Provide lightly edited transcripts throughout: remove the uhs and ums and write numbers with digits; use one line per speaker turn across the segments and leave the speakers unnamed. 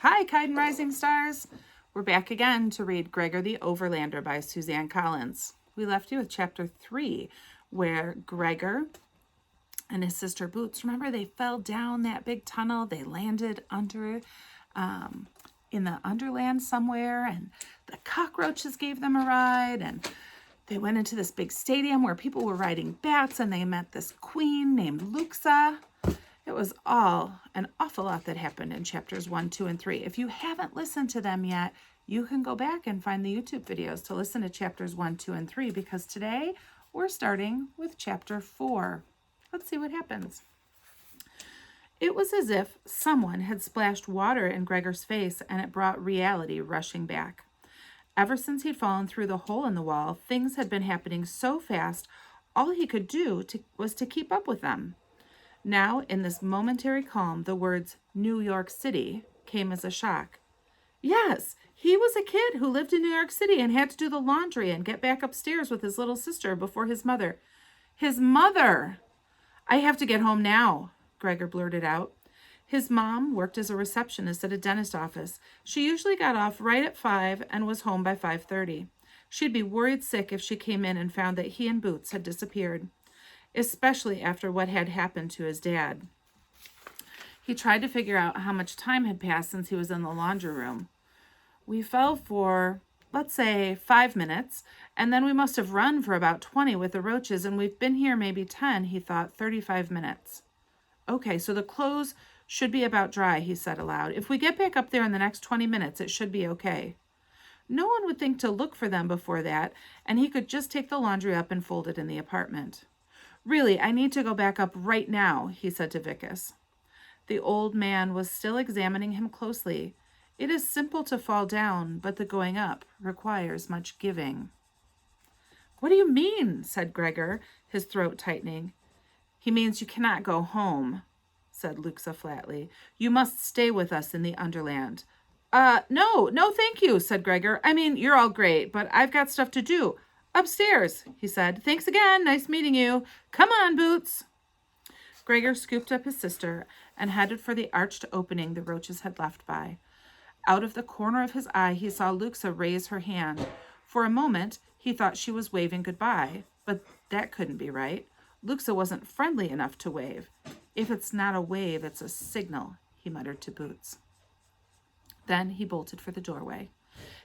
Hi, kind and rising stars. We're back again to read Gregor the Overlander by Suzanne Collins. We left you with chapter 3, where Gregor and his sister Boots, remember they fell down that big tunnel. They landed under in the underland somewhere, and the cockroaches gave them a ride, and they went into this big stadium where people were riding bats, and they met this queen named Luxa. It was all an awful lot that happened in chapters 1, 2, and 3. If you haven't listened to them yet, you can go back and find the YouTube videos to listen to chapters 1, 2, and 3, because today we're starting with chapter 4. Let's see what happens. It was as if someone had splashed water in Gregor's face, and it brought reality rushing back. Ever since he'd fallen through the hole in the wall, things had been happening so fast, all he could do was to keep up with them. Now, in this momentary calm, the words New York City came as a shock. Yes, he was a kid who lived in New York City and had to do the laundry and get back upstairs with his little sister before his mother. His mother! I have to get home now, Gregor blurted out. His mom worked as a receptionist at a dentist office. She usually got off right at 5 and was home by 5:30. She'd be worried sick if she came in and found that he and Boots had disappeared, especially after what had happened to his dad. He tried to figure out how much time had passed since he was in the laundry room. We fell for, let's say, 5 minutes, and then we must have run for about 20 with the roaches, and we've been here maybe 10, he thought, 35 minutes. Okay, so the clothes should be about dry, he said aloud. If we get back up there in the next 20 minutes, it should be okay. No one would think to look for them before that, and he could just take the laundry up and fold it in the apartment. Really, I need to go back up right now, he said to Vicus. The old man was still examining him closely. It is simple to fall down, but the going up requires much giving. What do you mean? Said Gregor, his throat tightening. He means you cannot go home, said Luxa flatly. You must stay with us in the Underland. No, thank you, said Gregor. I mean, you're all great, but I've got stuff to do. Upstairs, he said. Thanks again. Nice meeting you. Come on, Boots. Gregor scooped up his sister and headed for the arched opening the roaches had left by. Out of the corner of his eye, he saw Luxa raise her hand. For a moment, he thought she was waving goodbye, but that couldn't be right. Luxa wasn't friendly enough to wave. If it's not a wave, it's a signal, he muttered to Boots. Then he bolted for the doorway.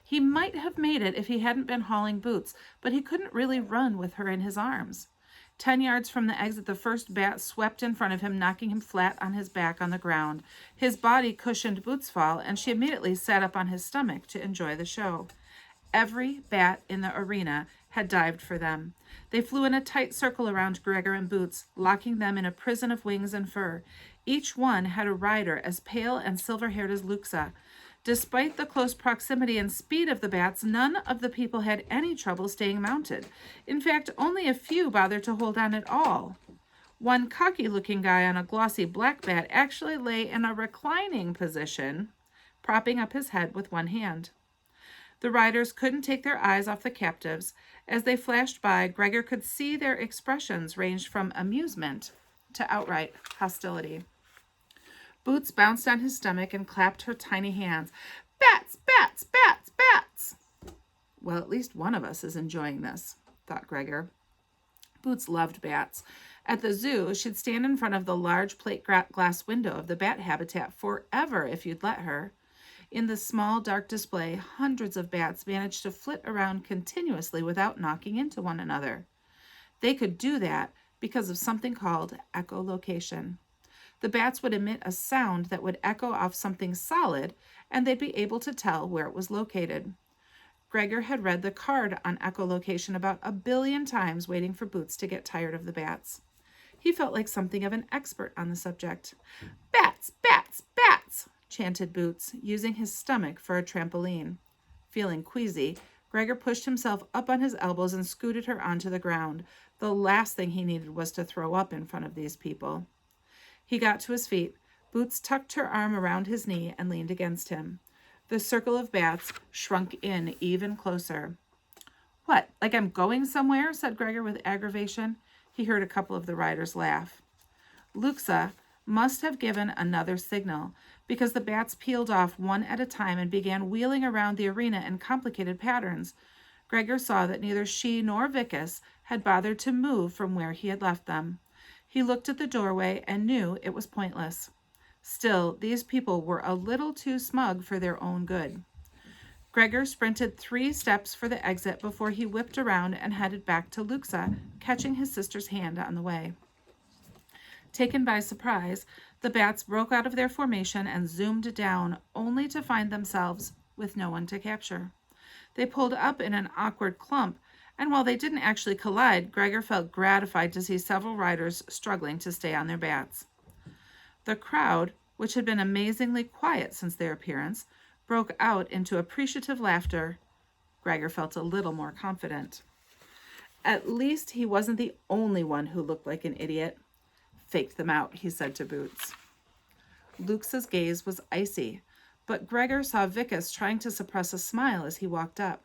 He might have made it if he hadn't been hauling Boots, but he couldn't really run with her in his arms. 10 yards from the exit, the first bat swept in front of him, knocking him flat on his back on the ground. His body cushioned Boots' fall, and she immediately sat up on his stomach to enjoy the show. Every bat in the arena had dived for them. They flew in a tight circle around Gregor and Boots, locking them in a prison of wings and fur. Each one had a rider as pale and silver-haired as Luxa. Despite the close proximity and speed of the bats, none of the people had any trouble staying mounted. In fact, only a few bothered to hold on at all. One cocky-looking guy on a glossy black bat actually lay in a reclining position, propping up his head with one hand. The riders couldn't take their eyes off the captives. As they flashed by, Gregor could see their expressions ranged from amusement to outright hostility. Boots bounced on his stomach and clapped her tiny hands. Bats, bats, bats, bats! Well, at least one of us is enjoying this, thought Gregor. Boots loved bats. At the zoo, she'd stand in front of the large plate glass window of the bat habitat forever if you'd let her. In the small, dark display, hundreds of bats managed to flit around continuously without knocking into one another. They could do that because of something called echolocation. The bats would emit a sound that would echo off something solid, and they'd be able to tell where it was located. Gregor had read the card on echolocation about 1 billion times, waiting for Boots to get tired of the bats. He felt like something of an expert on the subject. Bats, bats, bats, chanted Boots, using his stomach for a trampoline. Feeling queasy, Gregor pushed himself up on his elbows and scooted her onto the ground. The last thing he needed was to throw up in front of these people. He got to his feet. Boots tucked her arm around his knee and leaned against him. The circle of bats shrunk in even closer. What, like I'm going somewhere? Said Gregor with aggravation. He heard a couple of the riders laugh. Luxa must have given another signal, because the bats peeled off one at a time and began wheeling around the arena in complicated patterns. Gregor saw that neither she nor Vicus had bothered to move from where he had left them. He looked at the doorway and knew it was pointless. Still, these people were a little too smug for their own good. Gregor sprinted 3 steps for the exit before he whipped around and headed back to Luxa, catching his sister's hand on the way. Taken by surprise, the bats broke out of their formation and zoomed down, only to find themselves with no one to capture. They pulled up in an awkward clump, and while they didn't actually collide, Gregor felt gratified to see several riders struggling to stay on their bats. The crowd, which had been amazingly quiet since their appearance, broke out into appreciative laughter. Gregor felt a little more confident. At least he wasn't the only one who looked like an idiot. Fake them out, he said to Boots. Luxa's gaze was icy, but Gregor saw Vicus trying to suppress a smile as he walked up.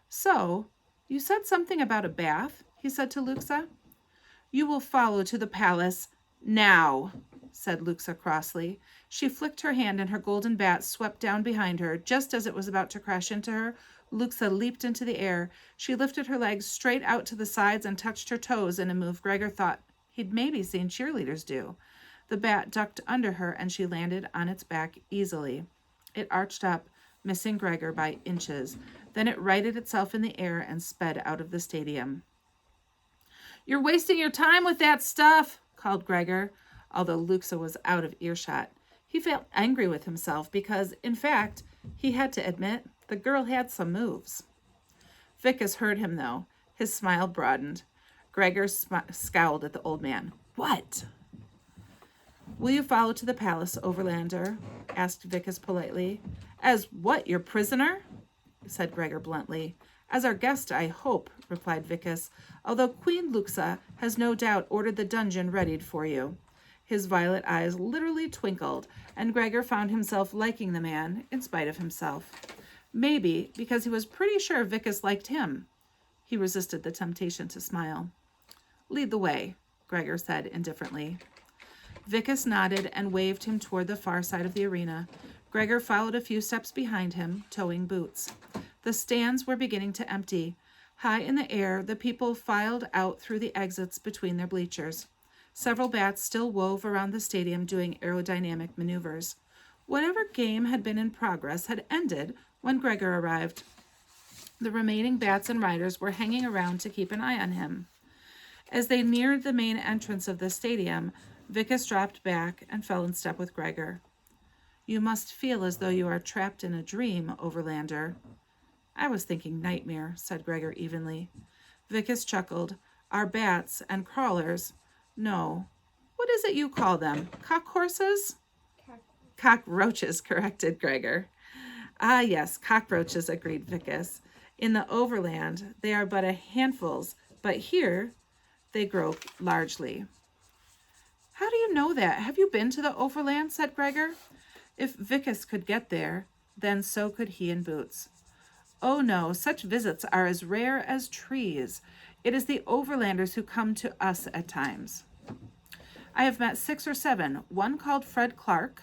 So, you said something about a bath, he said to Luxa. You will follow to the palace now, said Luxa crossly. She flicked her hand and her golden bat swept down behind her. Just as it was about to crash into her, Luxa leaped into the air. She lifted her legs straight out to the sides and touched her toes in a move Gregor thought he'd maybe seen cheerleaders do. The bat ducked under her and she landed on its back easily. It arched up, missing Gregor by inches. Then it righted itself in the air and sped out of the stadium. You're wasting your time with that stuff, called Gregor, although Luxa was out of earshot. He felt angry with himself because, in fact, he had to admit the girl had some moves. Vicus heard him, though. His smile broadened. Gregor scowled at the old man. What? Will you follow to the palace, Overlander? Asked Vicus politely. As what, your prisoner? Said Gregor bluntly. As our guest, I hope, replied Vicus, although Queen Luxa has no doubt ordered the dungeon readied for you. His violet eyes literally twinkled, and Gregor found himself liking the man in spite of himself. Maybe because he was pretty sure Vicus liked him. He resisted the temptation to smile. Lead the way, Gregor said indifferently. Vicus nodded and waved him toward the far side of the arena. Gregor followed a few steps behind him, towing Boots. The stands were beginning to empty. High in the air, the people filed out through the exits between their bleachers. Several bats still wove around the stadium doing aerodynamic maneuvers. Whatever game had been in progress had ended when Gregor arrived. The remaining bats and riders were hanging around to keep an eye on him. As they neared the main entrance of the stadium, Vicus dropped back and fell in step with Gregor. You must feel as though you are trapped in a dream, Overlander. I was thinking nightmare, said Gregor evenly. Vicus chuckled. Our bats and crawlers. No. What is it you call them? Cockhorses? Cockroaches, corrected Gregor. Ah, yes, cockroaches, agreed Vicus. In the Overland, they are but a handfuls, but here they grow largely. How do you know that? Have you been to the Overland? Said Gregor. If Vicus could get there, then so could he and Boots. Oh no, such visits are as rare as trees. It is the Overlanders who come to us at times. I have met 6 or 7, one called Fred Clark,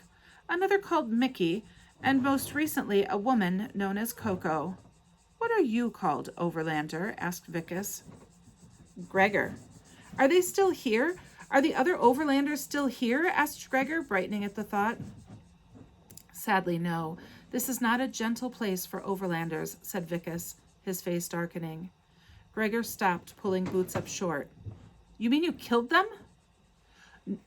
another called Mickey, and most recently a woman known as Coco. What are you called, Overlander? Asked Vicus. Gregor. Are they still here? Are the other Overlanders still here? Asked Gregor, brightening at the thought. Sadly, no. This is not a gentle place for Overlanders, said Vicus, his face darkening. Gregor stopped, pulling Boots up short. You mean you killed them?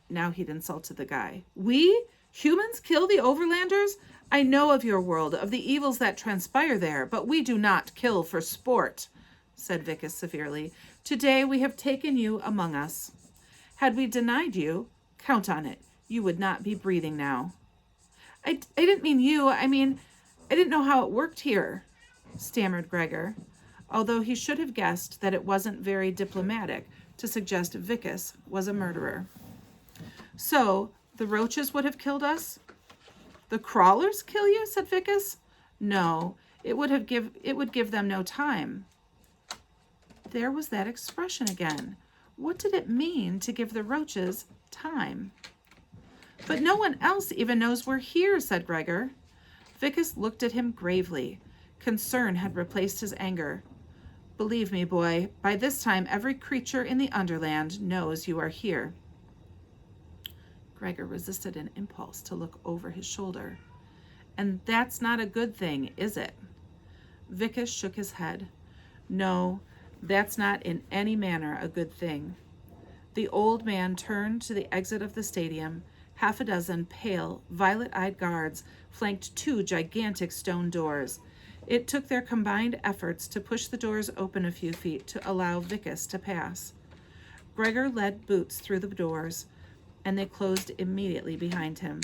Now he'd insulted the guy. We? Humans kill the Overlanders? I know of your world, of the evils that transpire there, but we do not kill for sport, said Vicus severely. Today we have taken you among us. Had we denied you, count on it, you would not be breathing now. I didn't mean you. I didn't know how it worked here, stammered Gregor, although he should have guessed that it wasn't very diplomatic to suggest Vicus was a murderer. So, the roaches would have killed us? The crawlers kill you? Said Vicus. No, it would give them no time. There was that expression again. What did it mean to give the roaches time? But no one else even knows we're here, said Gregor. Vicus looked at him gravely. Concern had replaced his anger. Believe me, boy, by this time every creature in the Underland knows you are here. Gregor resisted an impulse to look over his shoulder. And that's not a good thing, is it? Vicus shook his head. No, that's not in any manner a good thing. The old man turned to the exit of the stadium. Half a dozen pale, violet-eyed guards flanked 2 gigantic stone doors. It took their combined efforts to push the doors open a few feet to allow Vicus to pass. Gregor led Boots through the doors, and they closed immediately behind him.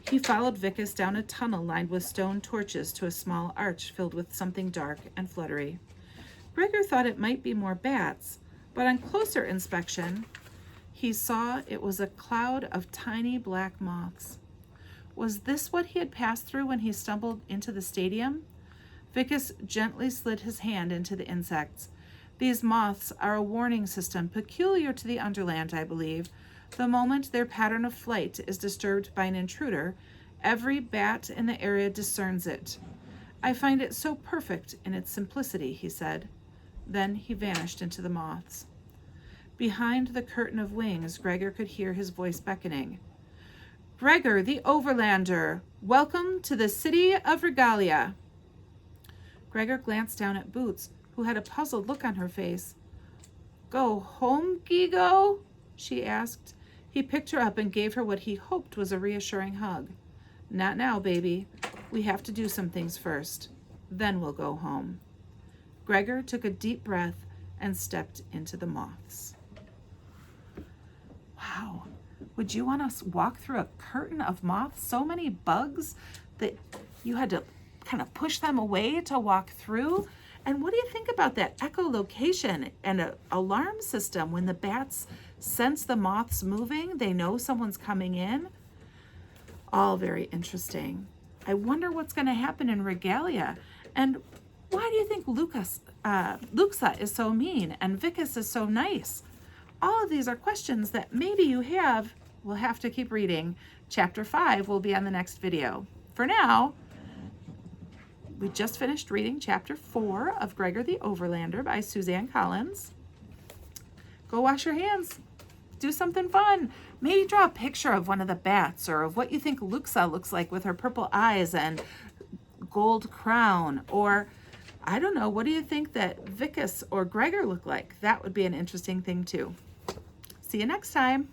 He followed Vicus down a tunnel lined with stone torches to a small arch filled with something dark and fluttery. Gregor thought it might be more bats, but on closer inspection, he saw it was a cloud of tiny black moths. Was this what he had passed through when he stumbled into the stadium? Vicus gently slid his hand into the insects. These moths are a warning system peculiar to the Underland, I believe. The moment their pattern of flight is disturbed by an intruder, every bat in the area discerns it. I find it so perfect in its simplicity, he said. Then he vanished into the moths. Behind the curtain of wings, Gregor could hear his voice beckoning. Gregor the Overlander, welcome to the city of Regalia. Gregor glanced down at Boots, who had a puzzled look on her face. Go home, Gigo? She asked. He picked her up and gave her what he hoped was a reassuring hug. Not now, baby. We have to do some things first. Then we'll go home. Gregor took a deep breath and stepped into the moths. Wow. Would you want to walk through a curtain of moths? So many bugs that you had to kind of push them away to walk through. And what do you think about that echolocation and an alarm system? When the bats sense the moths moving, they know someone's coming in. All very interesting. I wonder what's going to happen in Regalia. And why do you think Luxa is so mean and Vicus is so nice? All of these are questions that maybe you have. We'll have to keep reading. Chapter 5 will be on the next video. For now, we just finished reading Chapter 4 of Gregor the Overlander by Suzanne Collins. Go wash your hands. Do something fun. Maybe draw a picture of one of the bats or of what you think Luxa looks like with her purple eyes and gold crown. Or, I don't know, what do you think that Vicus or Gregor look like? That would be an interesting thing too. See you next time.